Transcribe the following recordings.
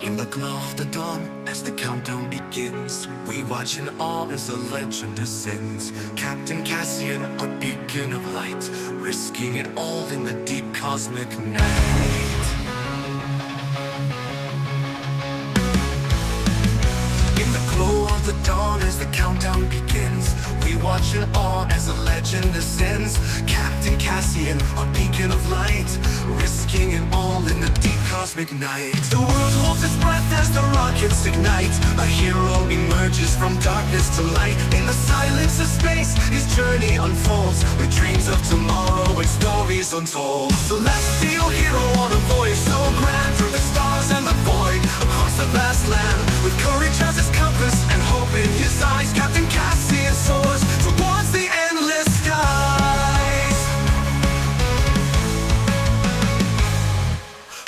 In the glow of the dawn, as the countdown begins, we watch in awe as a legend ascends. Captain Cassian, a beacon of light, risking it all in the deep cosmic night. In the glow of the dawn, as the countdown begins, we watch in awe as a legend ascends. Captain Cassian, a beacon of light, risking it all in the deep cosmic night. The world holds its breath as the rockets ignite. A hero emerges from darkness to light. In the silence of space, his journey unfolds, with dreams of tomorrow and stories untold. Celestial hero on a voyage so grand, through the stars and the void, across the vast land. With courage as his compass and hope in his eyes, Captain Cassian soars towards the endless skies.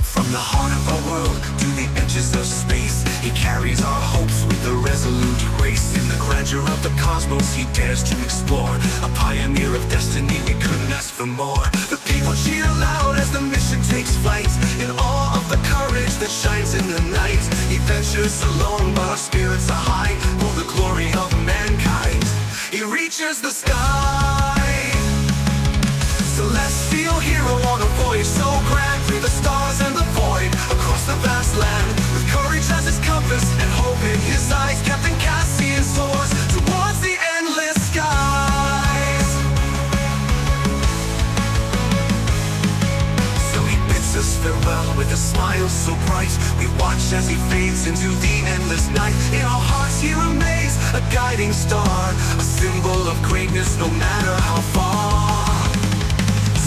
From the heart of our world to the edges of space, he carries our hopes with a resolute grace. In the grandeur of the cosmos he dares to explore, a pioneer of destiny, we couldn't ask for more. The people cheer aloud as the mission takes flight, in awe of the courage that shines in the night. He ventures alone, but our spirits are high, for the glory of mankind. He reaches the sky, celestial hero on a voyage so grand, through the stars and the void, across the vast land. With courage as his compass and hope in his eyes, Captain Cassian soars towards the endless skies. So he bids us farewell with a smile so bright. We watch as he fades into the endless night. In our hearts he remains a guiding star, a symbol of greatness no matter how far.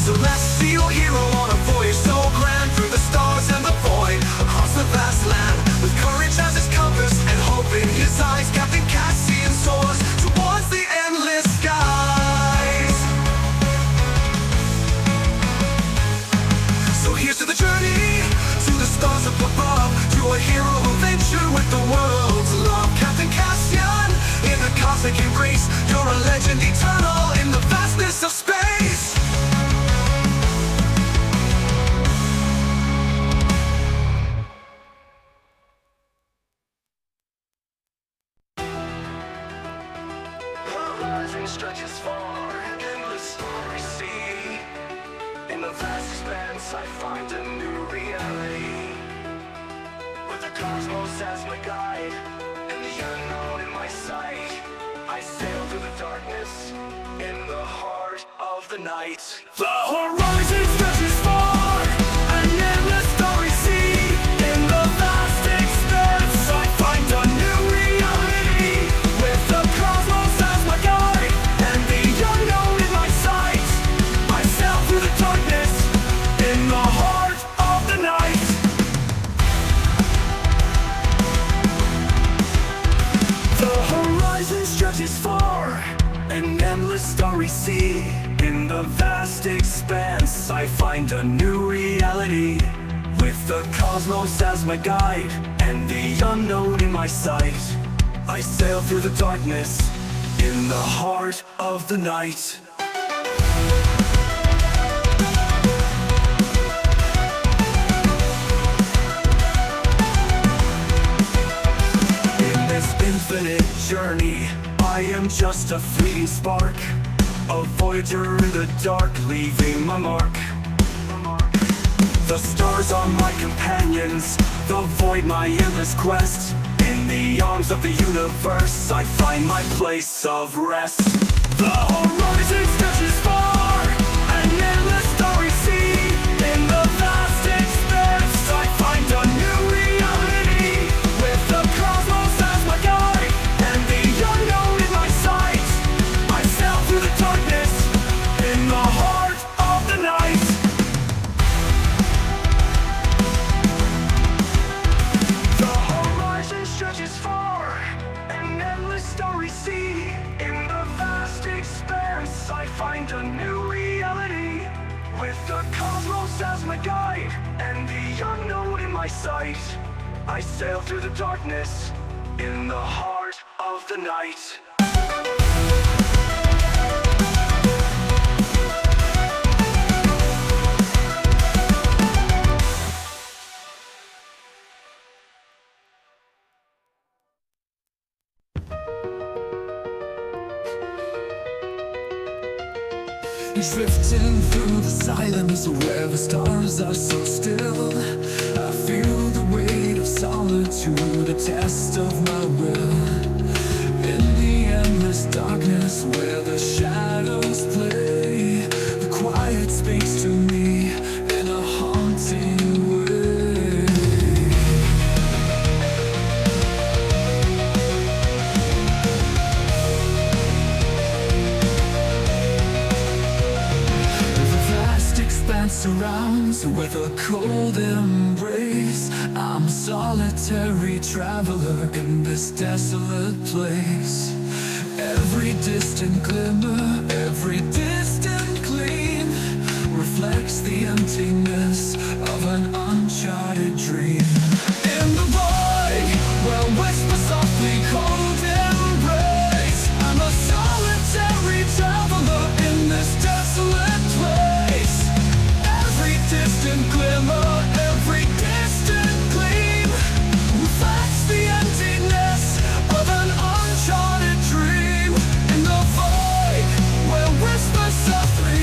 Celestial hero on a voyage so grand, through the stars and the void, across the vast land. With courage as his compass and hope in his eyes, Captain Cassian soars towards the endless skies. So here's to the journey, to the stars up above, to a hero who ventured with the world's love. Captain Cassian, in the cosmic embrace, you're a legend eternal in the vastness of space. Stretches far, endless stories see. In the vast expanse I find a new reality, with the cosmos as my guide and the unknown in my sight. I sail through the darkness in the heart of the night. The horizon stretches far, an endless story see. In the vast expanse I find a new reality, with the cosmos as my guide and the unknown in my sight. I sail through the darkness in the heart of the night. The horizon stretches far, an endless starry sea. In the vast expanse I find a new reality, with the cosmos as my guide and the unknown in my sight. I sail through the darkness in the heart of the night. In this infinite journey, I am just a fleeting spark, a voyager in the dark, leaving my mark. The stars are my companions, the void my endless quest. In the arms of the universe I find my place of rest. The horizon stretches far, an endless story see. In the vast expanse I find a new reality, with the cosmos as my guide and the unknown in my sight. I sail through the darkness in the heart of the night. The horizon stretches far, an endless story see. In the vast expanse I find a new reality, with the cosmos as my guide and the unknown in my sight. I sail through the darkness in the heart of the night. Drifting through the silence where the stars are so still, I feel the weight of solitude, a test of my will. In the endless darkness where the shadows play, the quiet speaks to me in a haunting way. Surrounds with a cold embrace. I'm a solitary traveler in this desolate place. Every distant glimmer, every distant gleam reflects the emptiness of an uncharted dream. In the void, where whisper softly cold embrace, I'm a solitary traveler in this desolate place. Distant glimmer, every distant gleam reflects the emptiness of an uncharted dream. In the void, where whispers softly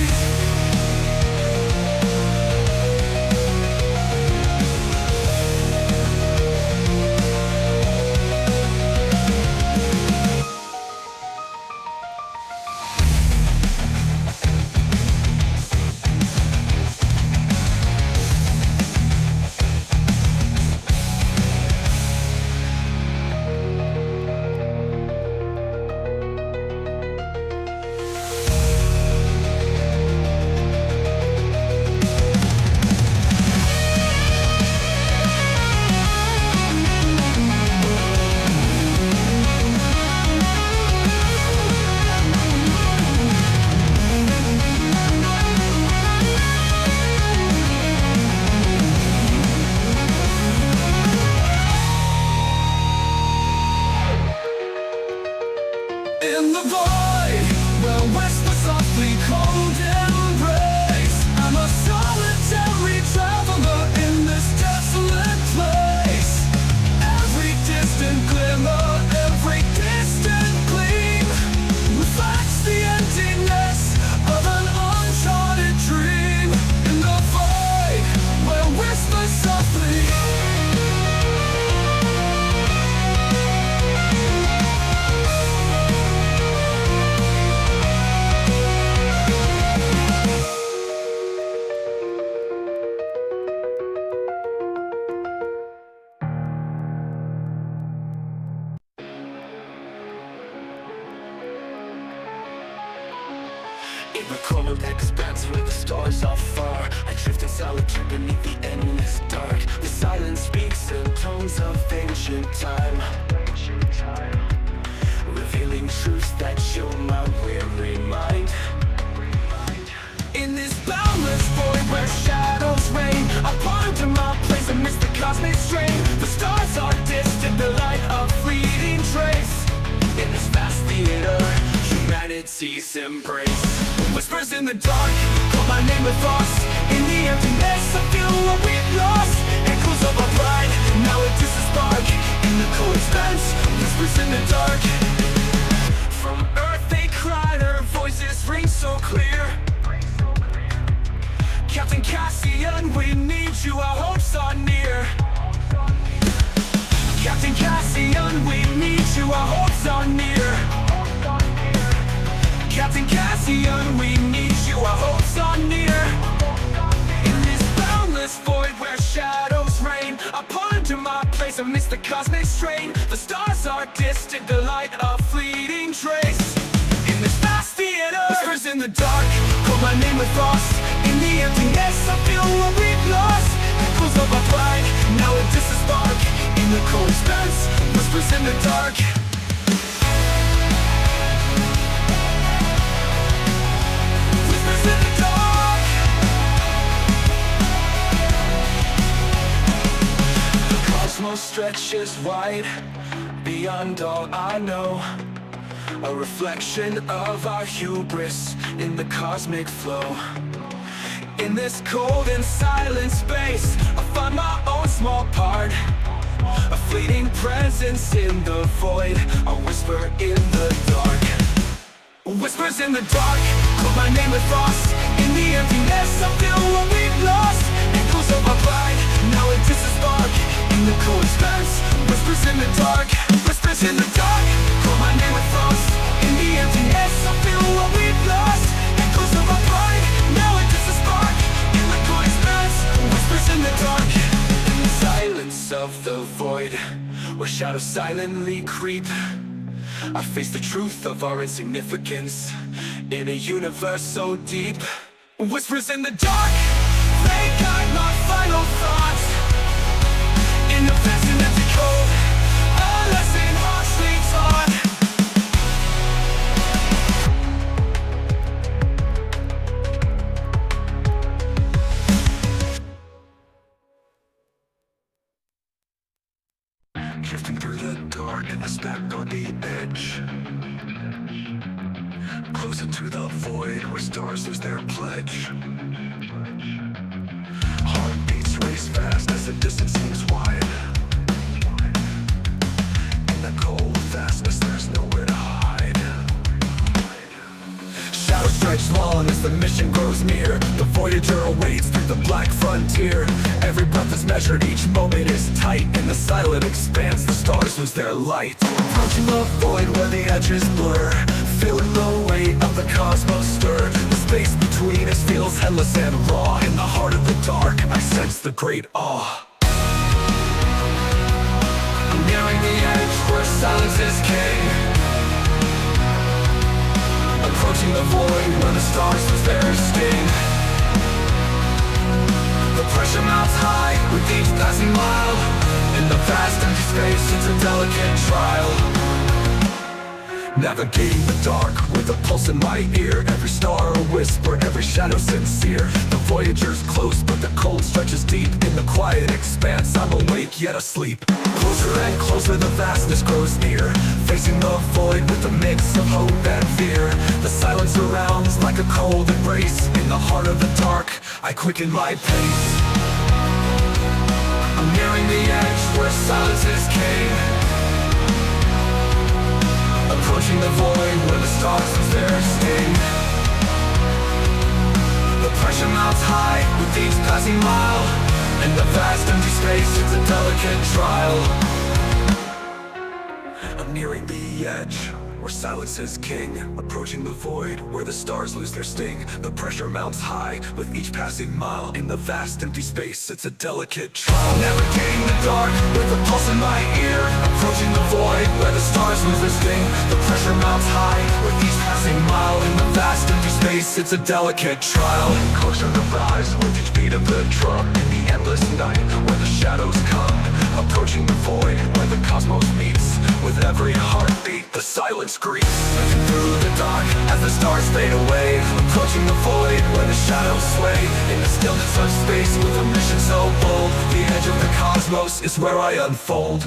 in the void, where whisper softly cold embrace. I'm a solitary traveler in this desolate place. Every distant glimmer, every distant gleam reflects the emptiness of an uncharted dream. In the void, where whisper softly in the cold expanse where the stars are far, I drift in solitude beneath the endless dark. The silence speaks in tones of ancient time, revealing truths that chill my weary mind. In this boundless void where shadows reign, I ponder my place amidst the cosmic strain. The stars are distant, the light a fleeting trace. In this vast theater, humanity's embrace. Whispers in the dark, call my name with thoughts. In the emptiness, I feel what we've lost. Echoes of our pride, now it just a spark. In the cold expanse, whispers in the dark. From earth they cry, their voices ring so clear. Captain Cassian, we need you, our hopes are near. Captain Cassian, we need you, our hopes are near. Captain Cassian, we need you, our hopes are near. In this boundless void where shadows reign, I ponder my place amidst the cosmic strain. The stars are distant, the light a fleeting trace. In this vast theater, whispers in the dark, call my name with frost. In the emptiness, I feel what we've lost. Echoes of our pride, now it just a spark. In the cold expanse, whispers in the dark. Whispers in the dark. The cosmos stretches wide, beyond all I know. A reflection of our hubris in the cosmic flow. In this cold and silent space, I find my own small part. A fleeting presence in the void, a whisper in the dark. Whispers in the dark, put my name with frost. In the emptiness, I feel what we've lost. Echoes of our pride, now it is a spark. In the cold expanse, whispers in the dark. Whispers in the dark, put my name with frost. In the emptiness, I feel what we've lost. Echoes of our pride, now it is a spark. In the cold expanse, whispers in the dark. In the silence of the void, where shadows silently creep, I face the truth of our insignificance in a universe so deep. Whispers in the dark, they guide my final thoughts. In the vast and empty cold, a lesson harshly taught. Drifting through the dark and I back on the edge, closer to the void where stars lose their pledge. Heartbeats race fast as the distance seems wide. In the cold vastness, there's nowhere to hide. Shadows stretch long as the mission grows near. The Voyager awaits through the black frontier. Every breath is measured, each moment is tight. In the silent expanse, the stars lose their light. Approaching the void where the edges blur, feeling the weight of the cosmos stir. The space between us feels endless and raw. In the heart of the dark, I sense the great awe. I'm nearing the edge where silence is king, approaching the void where the stars lose their sting. The pressure mounts high with each passing mile. In the vast empty space, it's a delicate trial. Navigating the dark with a pulse in my ear. Every star a whisper, every shadow sincere. The Voyager's close, but the cold stretches deep. In the quiet expanse, I'm awake yet asleep. Closer and closer, the vastness grows near. Facing the void with a mix of hope and fear. The silence surrounds like a cold embrace. In the heart of the dark, I quicken my pace. I'm nearing the edge where silence is king, approaching the void where the stars lose their sting. The pressure mounts high with each passing mile. In the vast empty space, it's a delicate trial. I'm nearing the edge where silence is king, approaching the void where the stars lose their sting. The pressure mounts high with each passing mile. In the vast empty space, it's a delicate trial. Navigating the dark with a pulse in my ear, approaching the void where the stars lose their sting. The pressure mounts high with each passing mile. In the vast empty space, it's a delicate trial. Closer to rise with each beat of the drum. In the endless night where the shadows come, approaching the void where the cosmos meets. With every heartbeat, the silence greets. Moving through the dark as the stars fade away, approaching the void where the shadows sway. In the stillness of space with a mission so bold, the edge of the cosmos is where I unfold.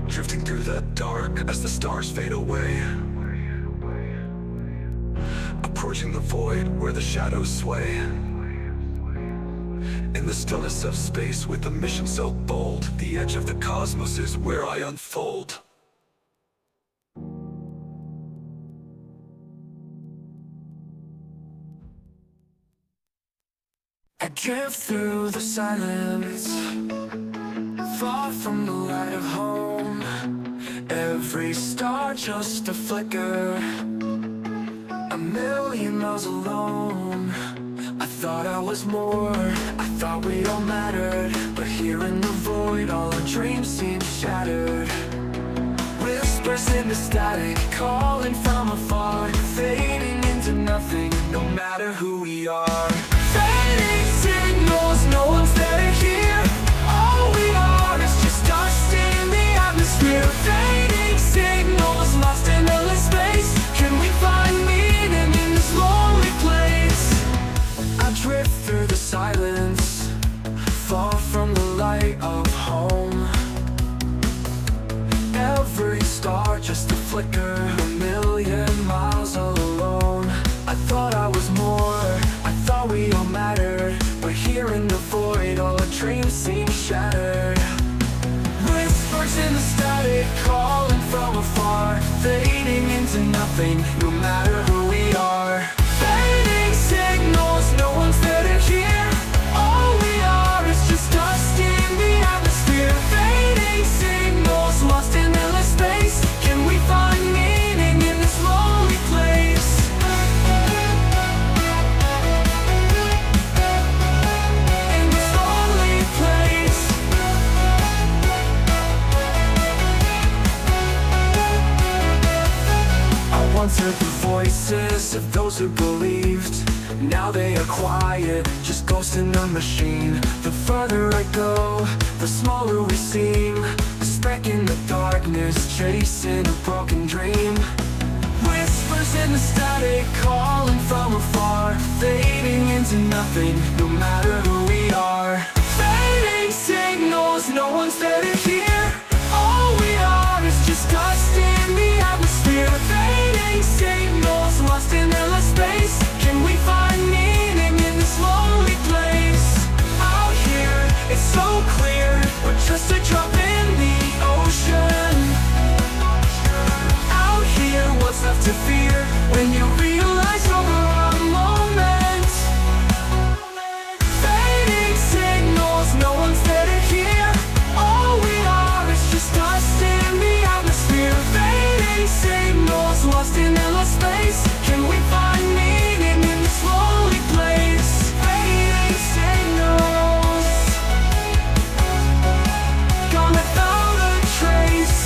Drifting through the dark as the stars fade away, approaching the void where the shadows sway. In the stillness of space with a mission so bold, the edge of the cosmos is where I unfold. I drift through the silence, far from the light of home. Every star just a flicker, a million miles alone. I thought I was more, I thought we all mattered, but here in the void all our dreams seem shattered. Whispers in the static, calling from afar, fading into nothing, no matter who we are. Fading signals, no one's there to hear. All we are is just dust in the atmosphere. Fading signals, lost in endless space. Can we find meaning in this lonely place? I drift through the silence, far from the light of home. Every star just a flicker, a million miles all alone. I thought I was more, I thought we all mattered, but here in the void all our dreams seem shattered. Whispers in the static, fading into nothing, no matter who we are. Fading signals, no one's there to hear. All we are is just dust in the atmosphere. Fading signals, lost in endless space. Can we find meaning in this lonely place? In this lonely place. I once heard the voices of those who believed. Now they are quiet, just ghosts in a machine. The further I go, the smaller we seem. A speck in the darkness, chasing a broken dream. Whispers in the static, calling from afar. Fading into nothing, no matter who we are. Fading signals, no one's there to hear. All we are is just dust in the atmosphere. Fading signals, lost in endless space. Can we find meaning in this lonely place? Out here, it's so clear, we're just a drop in the ocean. Out here, what's left to fear when you realize over a moment? Fading signals, no one's there to hear. All we are is just dust in the atmosphere. Fading signals, lost in endless space. Can we find meaning in this lonely place? Fading signals, gone without a trace.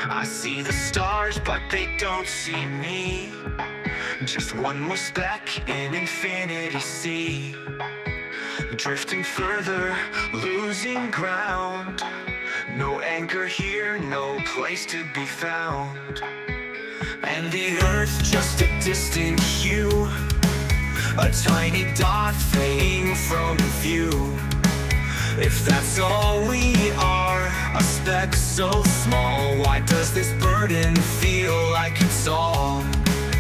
I see the stars, but they don't see me. Just one more speck in infinity sea. Drifting further, losing ground. No anchor here, no place to be found. And the earth just a distant hue, a tiny dot fading from view. If that's all we are, a speck so small, why does this burden feel like it's all?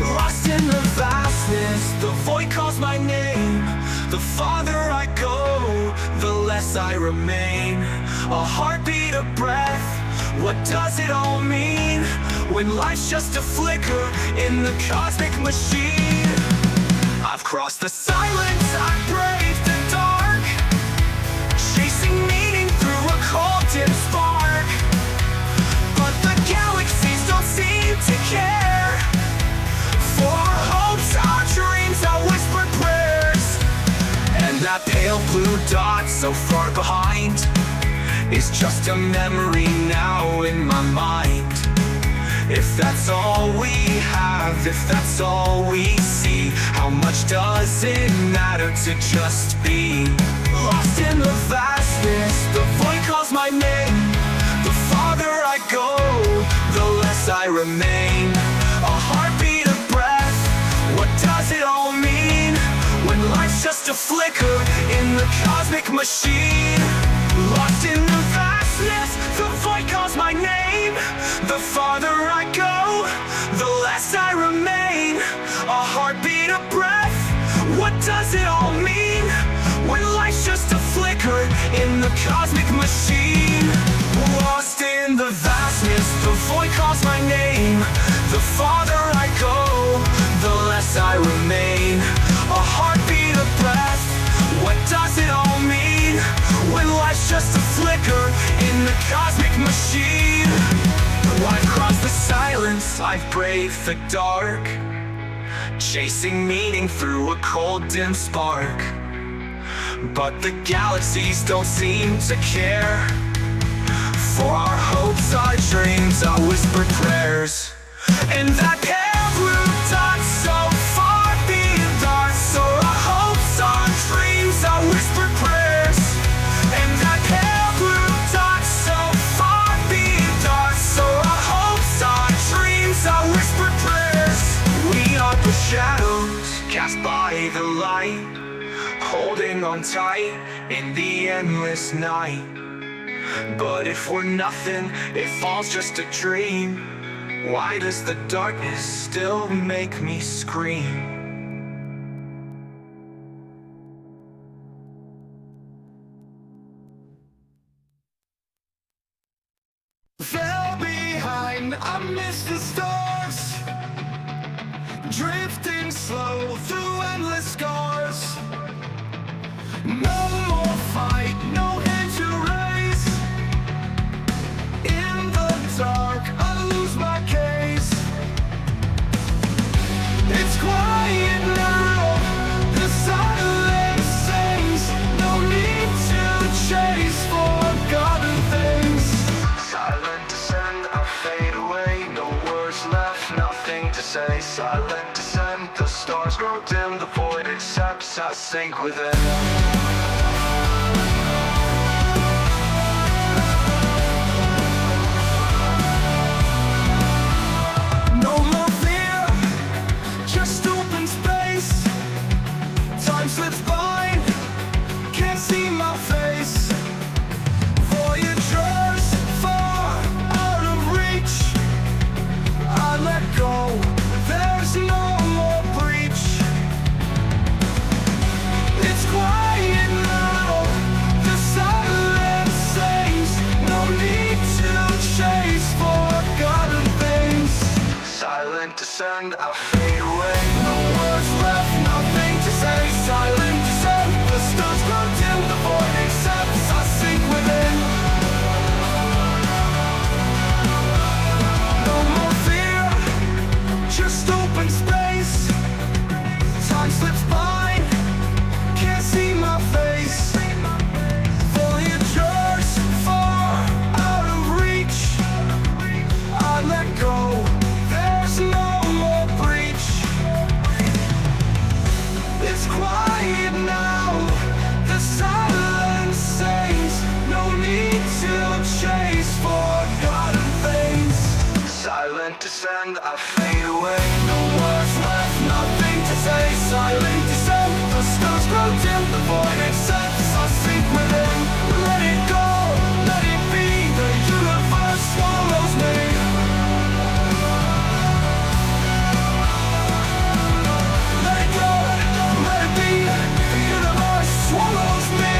Lost in the vastness, the void calls my name. The farther I go, the less I remain. A heartbeat, a breath, what does it all mean? When life's just a flicker in the cosmic machine. I've crossed the silence, I've braved the dark, chasing meaning through a cold dim spark. But the galaxies don't seem to care. For our hopes, our dreams, our whispered prayers. And that pale blue dot so far behind is just a memory now in my mind. If that's all we have, if that's all we see, how much does it matter to just be? Lost in the vastness, the void calls my name. The farther I go, the less I remain. A heartbeat, a breath, what does it all mean? When life's just a flicker in the cosmic machine. Lost in the vastness, the void calls my name. The farther I go, the less I remain. A heartbeat, a breath, what does it all mean? When life's just a flicker in the cosmic machine. Lost in the vastness, the void calls my name. The farther I go, the less I remain. A heartbeat, a breath, what does it all mean? When life's just a flicker in the cosmic machine. I've crossed the silence, I've braved the dark, chasing meaning through a cold dim spark. But the galaxies don't seem to care. For our hopes, our dreams, our whispered prayers. And that pale blue dot so far beyond. So our hopes, our dreams, our whispered prayers. And that pale blue the light, holding on tight in the endless night. But if we're nothing, if all's just a dream, why does the darkness still make me scream? Fell behind, I missed the stars, drifting slow through endless scars. No more fight, no hand to raise. In the dark, I lose my case. It's quiet now, the silence sings. No need to chase forgotten things. Silent descend, I fade away. No words left, nothing to say. Silent descend, the stars grow dim. The void accepts, I sink within. No more fear, just open space. Time slips by, can't see my face. Voyagers far out of reach, I let go, there's no more breach. It's quiet now, the silence sings. No need to chase forgotten things. Silent descend, I fade away. No words left, nothing to say. Silent descend, the stars grow dim. The void accepts, I sink within. No more fear, just open space. Time slips by, can't see my face. Voyagers far out of reach, I let go, there's no more breach. It's quiet now, the silence sings. No need to chase forgotten things. Silent descend, I fade away. No words left, nothing to say. Silent descend, the stars grow dim. The void accepts, I sink within. Let it go, let it be. The universe swallows me. Let it go, let it be. The universe swallows me.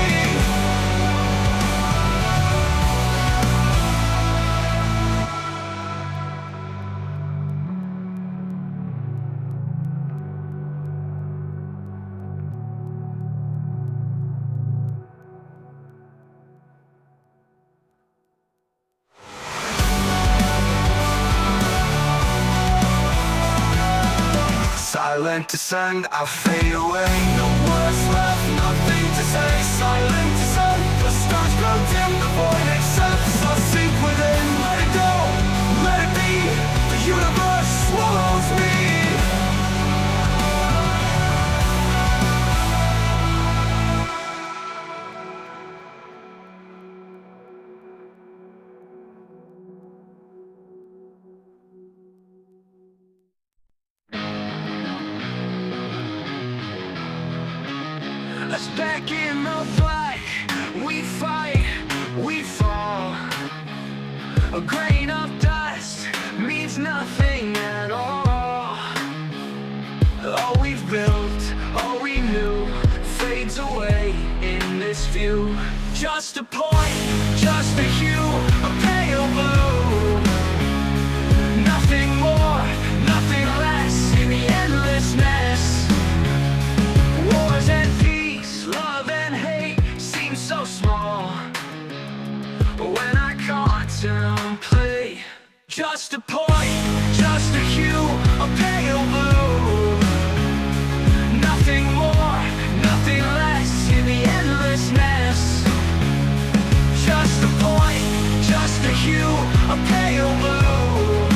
Silent descend, I fade away. No words left, nothing to say. Silent descend, the stars grow dim. The void accepts, I sink within. Let it go, let it be. The universe swallows me. Us back in the black, we fight, we fall. A grain of dust means nothing at all. All we've built, all we knew, fades away in this view. Just a point, just a hue, a pale blue. Nothing more, nothing less in the endlessness. Wars and peace, love and hate seem so small when I contemplate. Just a point, just a hue, a pale blue. Nothing more, nothing less in the endlessness. Just a point, just a hue, a pale blue.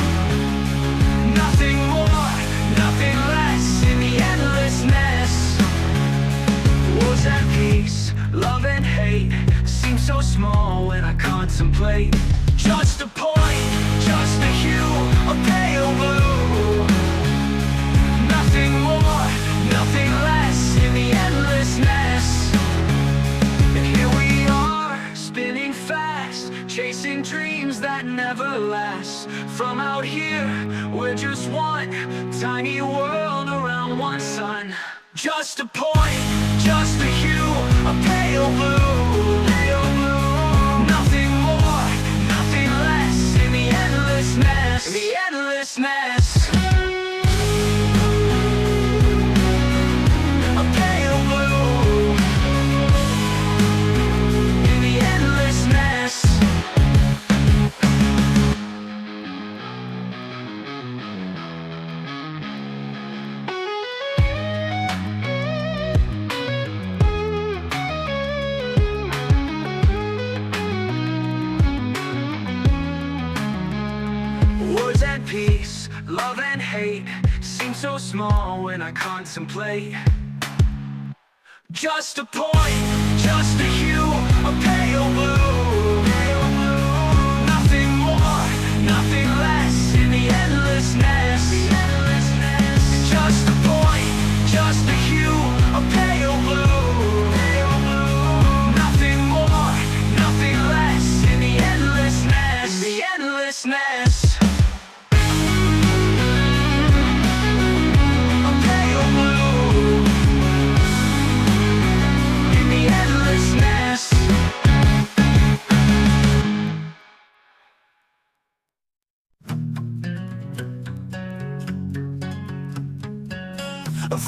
Nothing more, nothing less in the endlessness. Wars and peace, love and hate seem so small when I contemplate. Just a point, just a hue, tiny world around one sun. Just a point, just a hue, a pale blue, nothing more, nothing less, in the endlessness, in the endlessness. A pale blue, in the endlessness. Words and peace, love and hate seem so small when I contemplate. Just a point, just a hue, a pale blue, nothing more, nothing less, in the endlessness. Just a point, just a hue, a pale blue, nothing more, nothing less, in the endlessness, in the endlessness.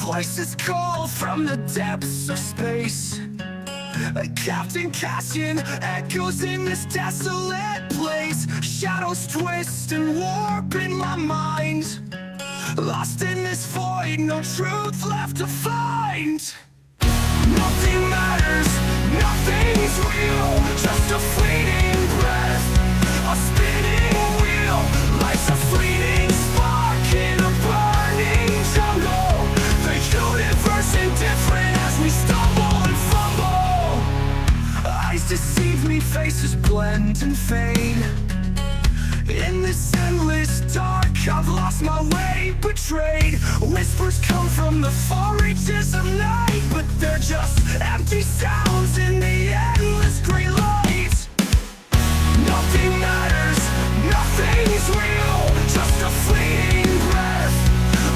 Voices call from the depths of space. Captain Cassian echoes in this desolate place. Shadows twist and warp in my mind. Lost in this void, no truth left to find. Nothing matters, nothing's real, just a fleeting breath, a spinning wheel. Life's a fleeting spark in a burning jungle. The universe indifferent as we stumble and fumble. Eyes deceive me, faces blend and fade. In this endless dark, I've lost my way, betrayed. Whispers come from the far reaches of night, but they're just empty sounds in the endless gray light. Nothing matters, nothing's real, just a fleeting breath,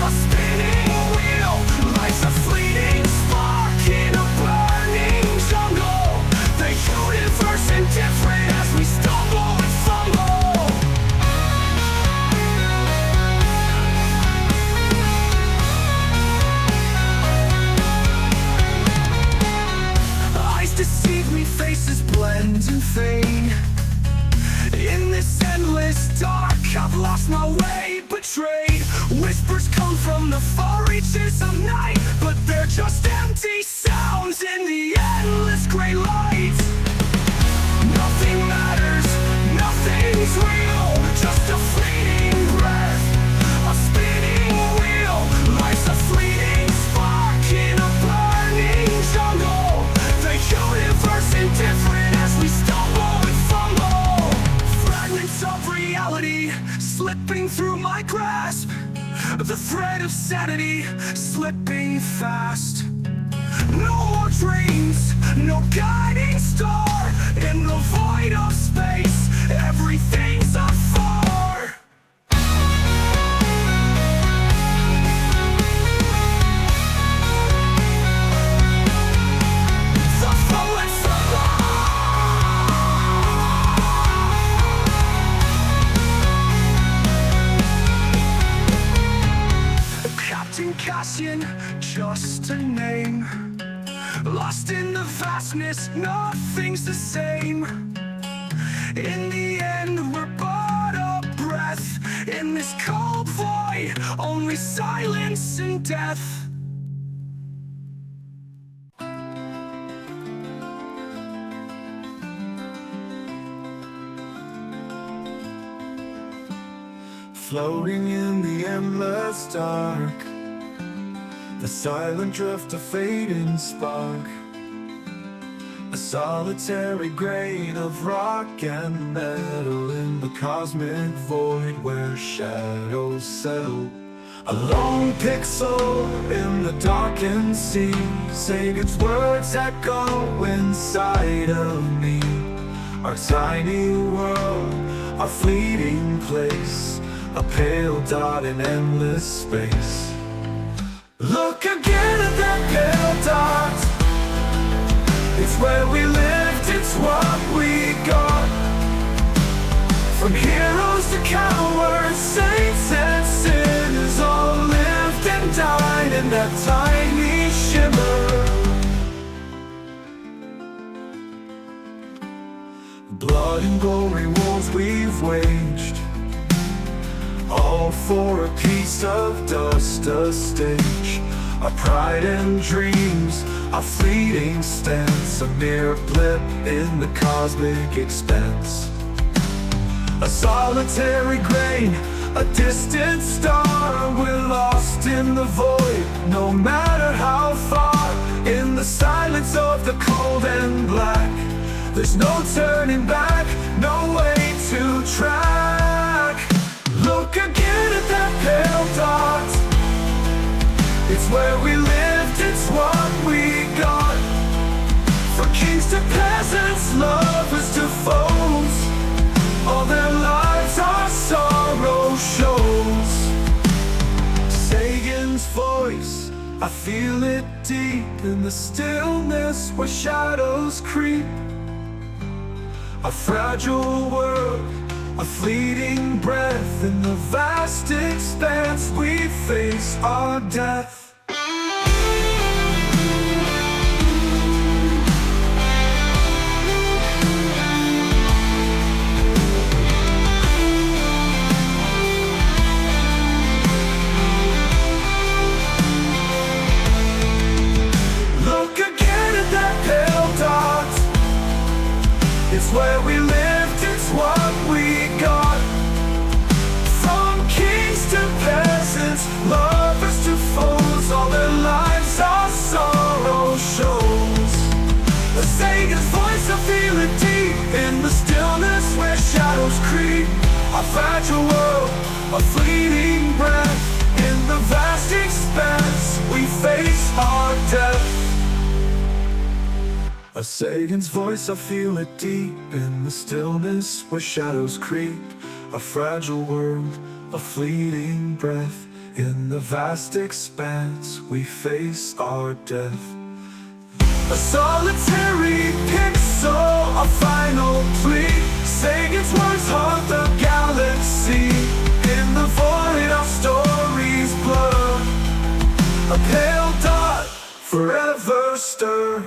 a spinning wheel. Life's a fleeting spark in a burning jungle. The universe indifferent as we stumble and fumble. Deceive me, faces blend and fade. In this endless dark, I've lost my way, betrayed. Whispers come from the far reaches of night, but they're just empty sounds in the endless gray light. Nothing matters, nothing's real, just a fleeting breath, a spinning wheel. Life's a fleeting spark in a burning jungle. Universe indifferent as we stumble and fumble. Fragments of reality slipping through my grasp. The thread of sanity slipping fast. No more dreams, no guiding star. In the void of space, everything's afar. Captain Cassian, just a name. Lost in the vastness, nothing's the same. In the end, we're but a breath. In this cold void, only silence and death. Floating in the endless dark, the silent drift, a fading spark, a solitary grain of rock and metal in the cosmic void where shadows settle. A lone pixel in the darkened sea, Sagan's words echo inside of me. Our tiny world, our fleeting place, a pale dot in endless space. Look again at that pale dot. It's where we lived, it's what we got. From heroes to cowards, saints and sinners, all lived and died in that tiny shimmer. Blood and glory wars we've waged, all for a piece of dust, a stage. Our pride and dreams, our fleeting stance, a mere blip in the cosmic expanse. A solitary grain, a distant star. We're lost in the void, no matter how far. In the silence of the cold and black, there's no turning back, no way to track. Look again at that pale dot. It's where we lived, it's what we got. From kings to peasants, lovers to foes, all their lives our sorrow shows. Sagan's voice, I feel it deep in the stillness where shadows creep. A fragile world, a fleeting breath, in the vast expanse we face our death. Look again at that pale dot. It's where we lived, it's what we got. From kings to peasants, lovers to foes, all their lives our sorrow shows. The Sagan's voice, I feel it deep in the stillness where shadows creep. A fragile world, a fleeting breath, in the vast expanse we face our death. A Sagan's voice, I feel it deep in the stillness where shadows creep. A fragile world, a fleeting breath, in the vast expanse we face our death. A solitary pixel, a final plea. Sagan's words haunt the galaxy. In the void our stories blur, a pale dot forever stir.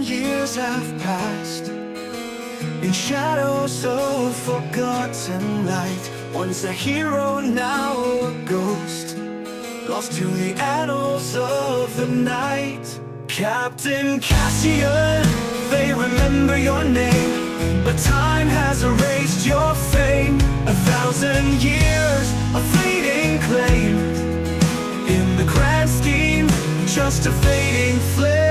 Years have passed in shadows of forgotten light. Once a hero, now a ghost, lost to the annals of the night. Captain Cassian, they remember your name, but time has erased your fame. 1,000 years, a fleeting claim, in the grand scheme, just a fading flame.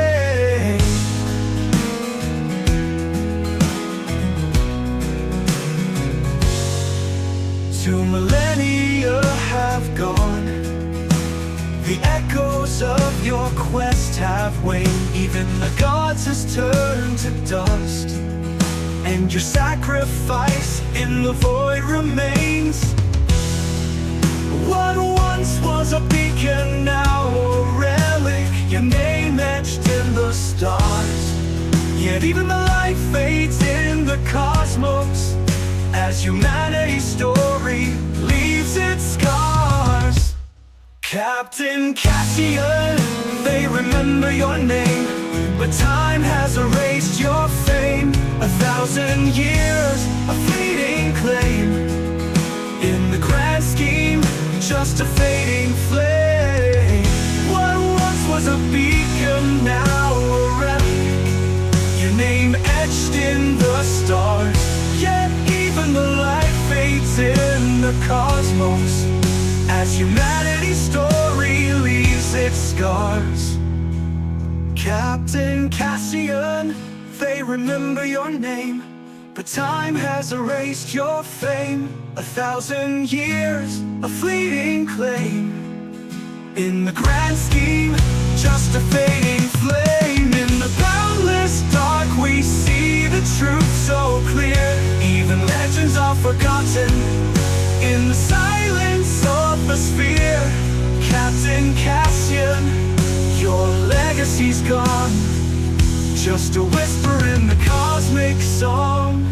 Two millennia have gone, the echoes of your quest have waned. Even the gods has turned to dust, and your sacrifice in the void remains. What once was a beacon, now a relic, your name etched in the stars. Yet even the light fades in the cosmos, as humanity's story leaves its scars. Captain Cassian, they remember your name, but time has erased your fame. 1,000 years, a fleeting claim, in the grand scheme, just a fading flame. What once was a beacon, now a relic, your name etched in the stars. Yet even the light fades in the cosmos, as humanity's story leaves its scars. Captain Cassian, they remember your name, but time has erased your fame. 1,000 years, a fleeting claim. In the grand scheme, just a fading flame. In the boundless dark we see the truth so clear. Even legends are forgotten in the silence of the sphere. Captain Cassian, your legacy's gone, just a whisper in the cosmic song.